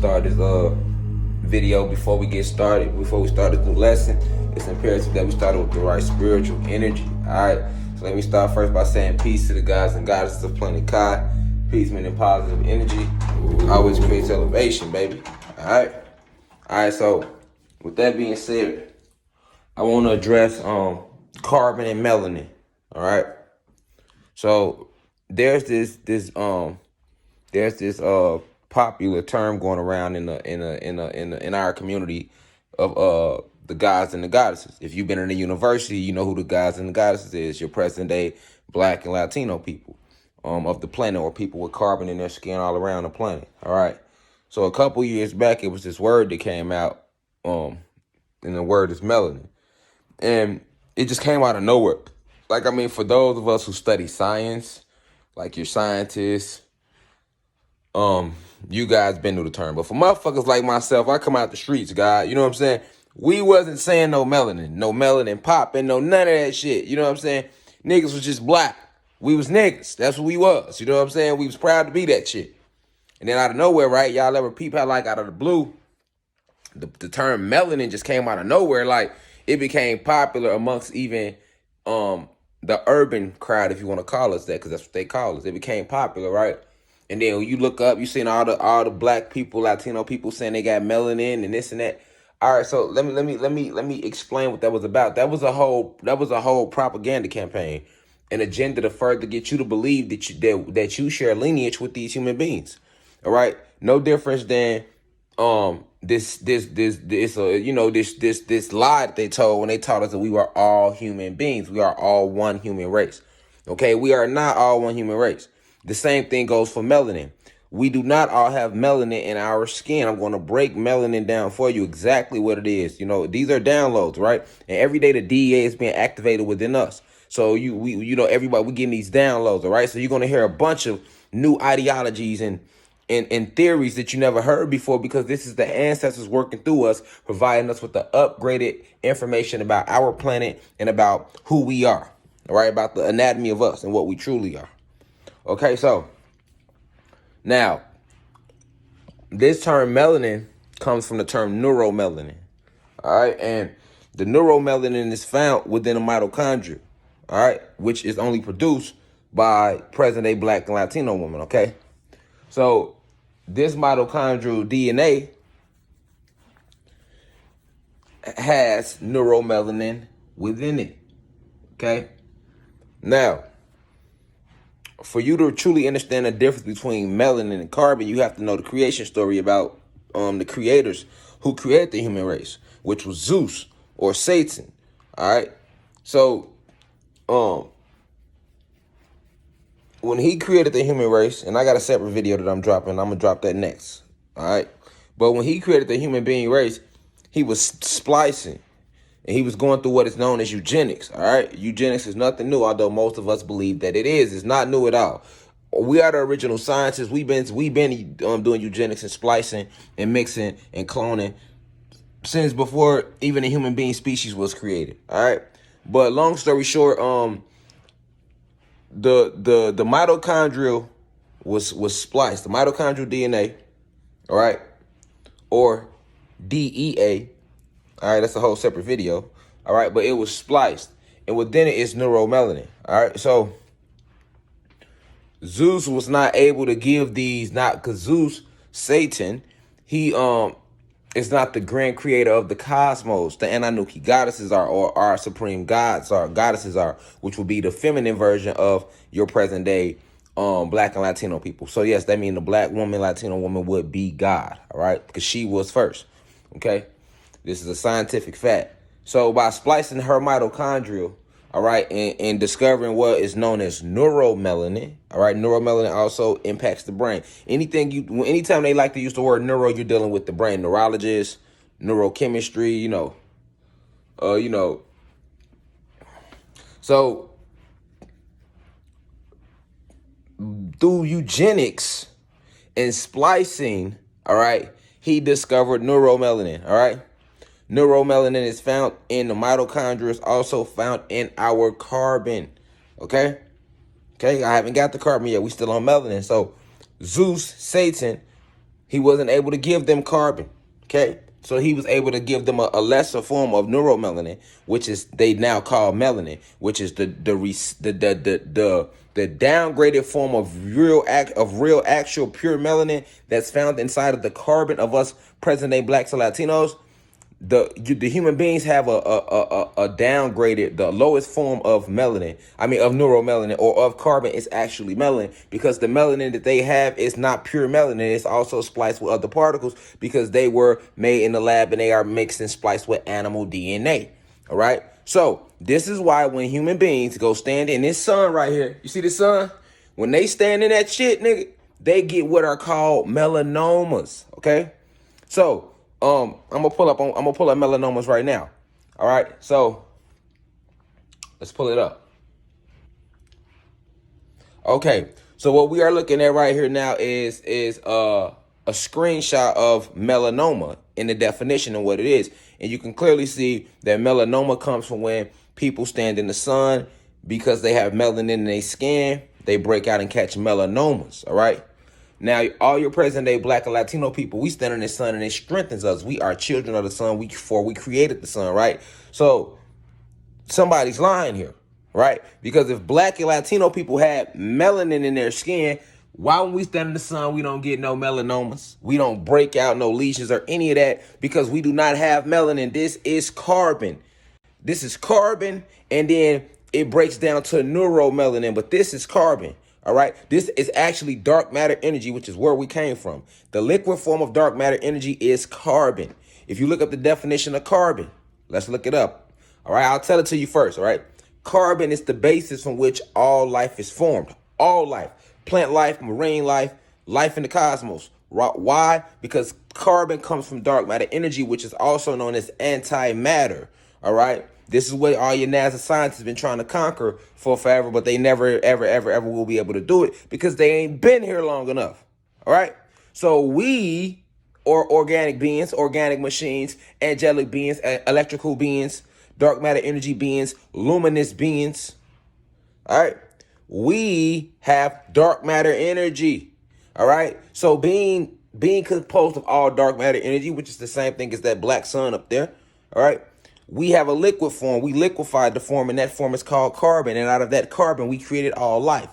start this video, before we start this new lesson, it's imperative that we start with the right spiritual energy. Alright. So let me start first by saying peace to the gods and goddesses of Planet Kai. Peace meaning positive energy. Always creates elevation, baby. Alright. Alright, so with that being said, I want to address carbon and melanin. Alright. So there's this popular term going around in our community of the gods and the goddesses. If you've been in a university, you know who the gods and the goddesses is. Your present day Black and Latino people of the planet, or people with carbon in their skin all around the planet. All right. So a couple years back, it was this word that came out, and the word is melanin, and it just came out of nowhere. Like, I mean, for those of us who study science, like your scientists, you guys been through the term. But for motherfuckers like myself, I come out the streets, God. You know what I'm saying? We wasn't saying no melanin pop, and no none of that shit. You know what I'm saying? Niggas was just black. We was niggas. That's what we was. You know what I'm saying? We was proud to be that shit. And then out of nowhere, right? Y'all ever peep how, like, out of the blue, the term melanin just came out of nowhere. Like, it became popular amongst even the urban crowd, if you want to call us that, because that's what they call us. It became popular, right? And then when you look up, you seen all the black people, Latino people saying they got melanin and this and that. All right, so let me explain what that was about. That was a whole propaganda campaign, an agenda to further get you to believe that you share lineage with these human beings. All right, no difference than this lie that they told when they taught us that we were all human beings. We are all one human race. Okay, we are not all one human race. The same thing goes for melanin. We do not all have melanin in our skin. I'm going to break melanin down for you exactly what it is. You know, these are downloads, right? And every day the DEA is being activated within us. So everybody, we getting these downloads, all right? So you're going to hear a bunch of new ideologies and theories that you never heard before, because this is the ancestors working through us, providing us with the upgraded information about our planet and about who we are, all right? About the anatomy of us and what we truly are. Okay, so now this term melanin comes from the term neuromelanin. All right, and the neuromelanin is found within the mitochondria, all right, which is only produced by present-day Black and Latino women. Okay, so this mitochondrial DNA has neuromelanin within it. Okay, now, for you to truly understand the difference between melanin and carbon, you have to know the creation story about the creators who created the human race, which was Zeus or Satan. All right. So when he created the human race, and I got a separate video that I'm dropping, I'm gonna drop that next. All right. But when he created the human being race, he was splicing. And he was going through what is known as eugenics, all right? Eugenics is nothing new, although most of us believe that it is. It's not new at all. We are the original scientists. We've been doing eugenics and splicing and mixing and cloning since before even a human being species was created, all right? But long story short, the mitochondrial was spliced. The mitochondrial DNA, all right, or DEA. All right, that's a whole separate video. All right, but it was spliced, and within it is neuromelanin. All right, so Zeus was not able to give these, not because Zeus, Satan, he is not the grand creator of the cosmos. The Anunnaki goddesses are, or our supreme goddesses are, which will be the feminine version of your present day Black and Latino people. So yes, that means the Black woman, Latino woman would be God. All right, because she was first. Okay. This is a scientific fact. So by splicing her mitochondria, all right, and discovering what is known as neuromelanin, all right, neuromelanin also impacts the brain. Anytime they like to use the word neuro, you're dealing with the brain. Neurologists, neurochemistry, So through eugenics and splicing, all right, he discovered neuromelanin, all right? Neuromelanin is found in the mitochondria. It's also found in our carbon. Okay? Okay, I haven't got the carbon yet. We still on melanin. So Zeus, Satan, He wasn't able to give them carbon. Okay. So he was able to give them a lesser form of neuromelanin, which is they now call melanin, which is the downgraded form of real actual pure melanin that's found inside of the carbon of us present day blacks and Latinos. The human beings have a downgraded, the lowest form of melanin, I mean of neuromelanin or of carbon is actually melanin, because the melanin that they have is not pure melanin. It's also spliced with other particles because they were made in the lab and they are mixed and spliced with animal DNA. All right, so this is why when human beings go stand in this sun right here, you see the sun, when they stand in that shit, nigga, they get what are called melanomas. Okay, so I'm gonna pull up melanomas right now. All right, so let's pull it up. Okay, so what we are looking at right here now is a screenshot of melanoma in the definition of what it is, and you can clearly see that melanoma comes from when people stand in the sun because they have melanin in their skin. They break out and catch melanomas. All right. Now, all your present day black and Latino people, we stand in the sun and it strengthens us. We are children of the sun. We created the sun, right? So somebody's lying here, right? Because if black and Latino people had melanin in their skin, why when we stand in the sun, we don't get no melanomas? We don't break out no lesions or any of that because we do not have melanin. This is carbon. This is carbon, and then it breaks down to neuromelanin, but this is carbon. All right. This is actually dark matter energy, which is where we came from. The liquid form of dark matter energy is carbon. If you look up the definition of carbon, let's look it up. All right. I'll tell it to you first. All right. Carbon is the basis from which all life is formed. All life, plant life, marine life, life in the cosmos. Why? Because carbon comes from dark matter energy, which is also known as antimatter. All right. This is what all your NASA scientists have been trying to conquer for forever, but they never, ever will be able to do it because they ain't been here long enough. All right. So we, or organic beings, organic machines, angelic beings, electrical beings, dark matter energy beings, luminous beings. All right. We have dark matter energy. All right. So being composed of all dark matter energy, which is the same thing as that black sun up there. All right. We have a liquid form. We liquefied the form, and that form is called carbon. And out of that carbon, we created all life.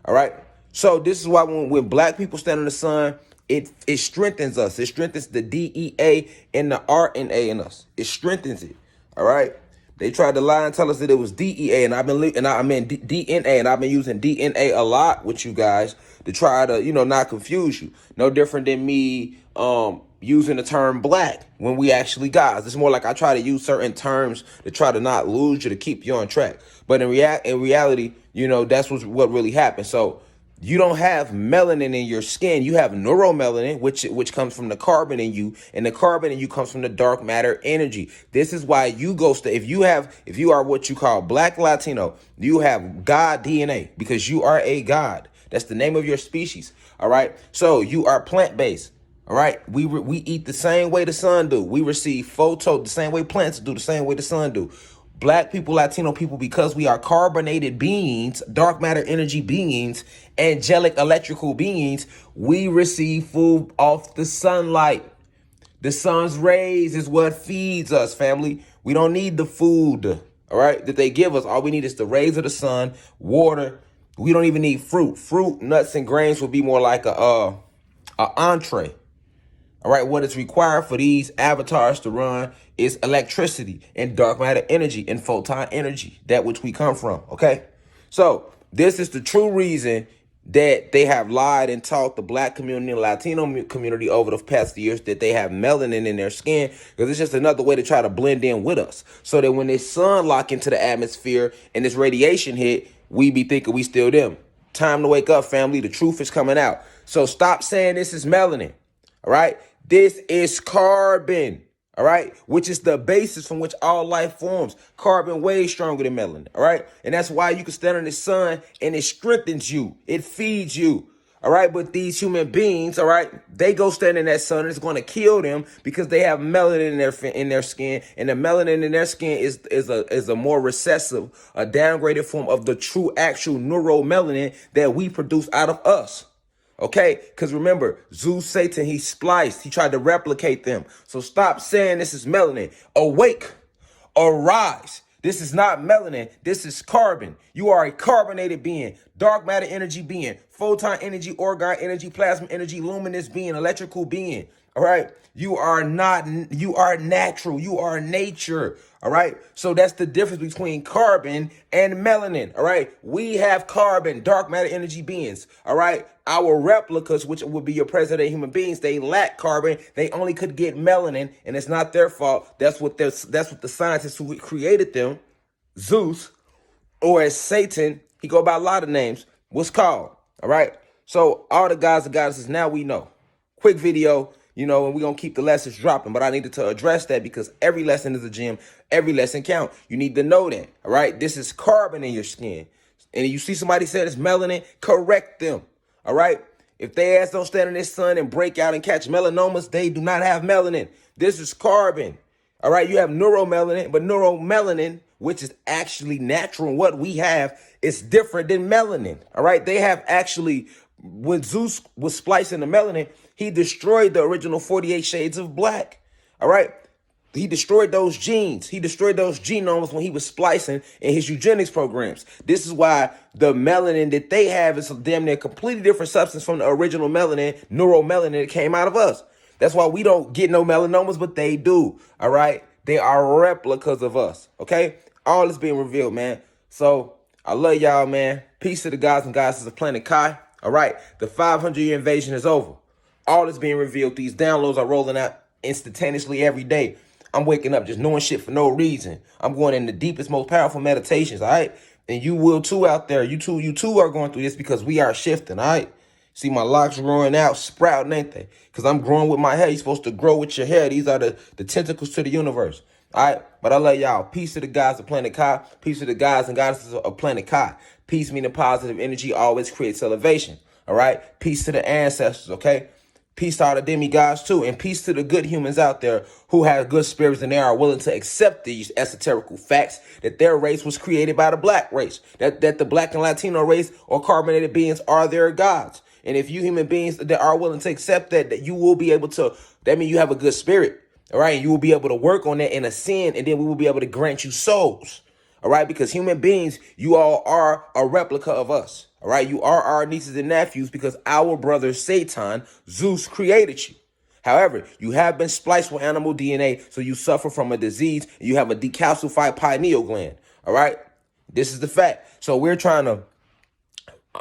All right. So this is why when black people stand in the sun, it strengthens us. It strengthens the DEA and the RNA in us. It strengthens it. All right. They tried to lie and tell us that it was DEA, and I meant DNA, and I've been using DNA a lot with you guys to try to, not confuse you. No different than me using the term black when we actually guys. It's more like I try to use certain terms to try to not lose you, to keep you on track. But in reality, that's what really happened. So you don't have melanin in your skin. You have neuromelanin, which comes from the carbon in you, and the carbon in you comes from the dark matter energy. This is why you go if you are what you call black Latino, you have God DNA because you are a God. That's the name of your species. All right. So you are plant-based. All right. We eat the same way the sun do. We receive photo the same way plants do, the same way the sun do. Black people, Latino people, because we are carbonated beings, dark matter energy beings, angelic electrical beings, we receive food off the sunlight. The sun's rays is what feeds us, family. We don't need the food, all right, that they give us. All we need is the rays of the sun, water. We don't even need fruit. Fruit, nuts, and grains would be more like a entree. All right, what is required for these avatars to run is electricity and dark matter energy and photon energy, that which we come from, okay? So this is the true reason that they have lied and taught the black community and Latino community over the past years that they have melanin in their skin, because it's just another way to try to blend in with us. So that when this sun lock into the atmosphere and this radiation hit, we be thinking we still them. Time to wake up, family. The truth is coming out. So stop saying this is melanin. All right. This is carbon. All right. Which is the basis from which all life forms. Carbon way stronger than melanin. All right. And that's why you can stand in the sun and it strengthens you. It feeds you. All right. But these human beings, all right, they go stand in that sun and it's going to kill them because they have melanin in their skin. And the melanin in their skin is a more recessive, a downgraded form of the true actual neuromelanin that we produce out of us. Okay? Because remember, Zeus, Satan, he spliced. He tried to replicate them. So stop saying this is melanin. Awake. Arise. This is not melanin. This is carbon. You are a carbonated being, dark matter energy being, photon energy, orgon energy, plasma energy, luminous being, electrical being. All right. You are not, you are natural. You are nature. All right. So that's the difference between carbon and melanin. All right. We have carbon, dark matter energy beings. All right. Our replicas, which would be your present day human beings, they lack carbon. They only could get melanin, and it's not their fault. That's what the scientists who created them, Zeus, or as Satan, he go by a lot of names, was called. All right. So all the gods and goddesses, now we know. Quick video, and we're going to keep the lessons dropping. But I needed to address that because every lesson is a gem. Every lesson count. You need to know that. All right. This is carbon in your skin. And you see somebody said it's melanin, correct them. All right. If they ass don't stand in the sun and break out and catch melanomas, they do not have melanin. This is carbon. All right. You have neuromelanin, but neuromelanin, which is actually natural, and what we have is different than melanin. All right. They have actually, when Zeus was splicing the melanin, he destroyed the original 48 shades of black. All right. He destroyed those genes. He destroyed those genomes when he was splicing in his eugenics programs. This is why the melanin that they have is a damn near completely different substance from the original melanin, neuromelanin that came out of us. That's why we don't get no melanomas, but they do. All right. They are replicas of us. Okay. All is being revealed, man. So I love y'all, man. Peace to the gods and goddesses of Planet Kai. All right. The 500-year invasion is over. All is being revealed. These downloads are rolling out instantaneously every day. I'm waking up just knowing shit for no reason. I'm going in the deepest, most powerful meditations, all right? And you will too out there. You too are going through this because we are shifting, all right? See my locks growing out, sprouting, ain't they? Because I'm growing with my hair. You're supposed to grow with your hair. These are the tentacles to the universe, all right? But I love y'all. Peace to the gods of Planet Kai. Peace to the gods and goddesses of Planet Kai. Peace meaning positive energy always creates elevation, all right? Peace to the ancestors, okay? Peace to all the demigods too, and peace to the good humans out there who have good spirits and they are willing to accept these esoterical facts that their race was created by the black race, that the black and Latino race or carbonated beings are their gods. And if you human beings that are willing to accept that you will be able to, that means you have a good spirit, all right? And you will be able to work on that and ascend, and then we will be able to grant you souls, all right? Because human beings, you all are a replica of us. All right, you are our nieces and nephews because our brother Satan, Zeus, created you. However, you have been spliced with animal DNA, so you suffer from a disease and you have a decalcified pineal gland. All right, this is the fact. So we're trying to,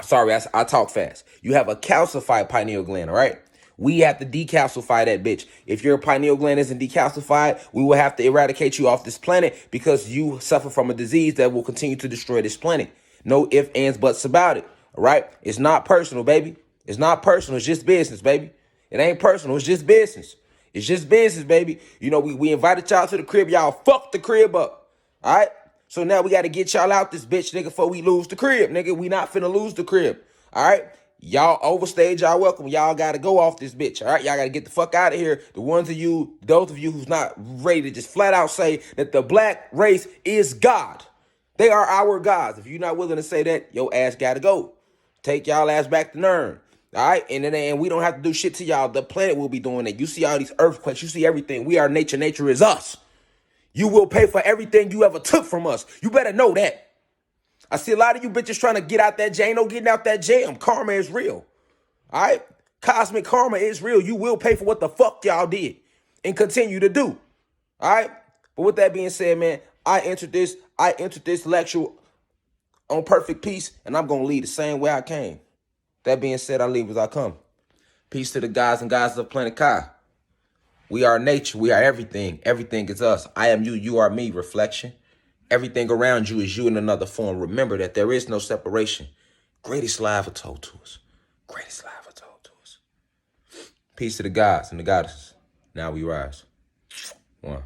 sorry, I talk fast. You have a calcified pineal gland, all right? We have to decalcify that bitch. If your pineal gland isn't decalcified, we will have to eradicate you off this planet because you suffer from a disease that will continue to destroy this planet. No ifs, ands, buts about it. All right. It's not personal, baby. It's not personal. It's just business, baby. It ain't personal. It's just business. It's just business, baby. We invited y'all to the crib. Y'all fucked the crib up. All right. So now we got to get y'all out this bitch, nigga, before we lose the crib, nigga. We not finna lose the crib. All right. Y'all overstayed y'all welcome. Y'all got to go off this bitch. All right. Y'all got to get the fuck out of here. Those of you who's not ready to just flat out say that the black race is God. They are our gods. If you're not willing to say that, your ass got to go. Take y'all ass back to Nern. All right? And we don't have to do shit to y'all. The planet will be doing it. You see all these earthquakes. You see everything. We are nature. Nature is us. You will pay for everything you ever took from us. You better know that. I see a lot of you bitches trying to get out that jam. No getting out that jam. Karma is real. All right? Cosmic karma is real. You will pay for what the fuck y'all did and continue to do. All right? But with that being said, man, I entered this lecture on perfect peace, and I'm going to leave the same way I came. That being said, I leave as I come. Peace to the gods and goddesses of Planet Kai. We are nature. We are everything. Everything is us. I am you. You are me. Reflection. Everything around you is you in another form. Remember that there is no separation. Greatest lie ever told to us. Greatest lie ever told to us. Peace to the gods and the goddesses. Now we rise. One.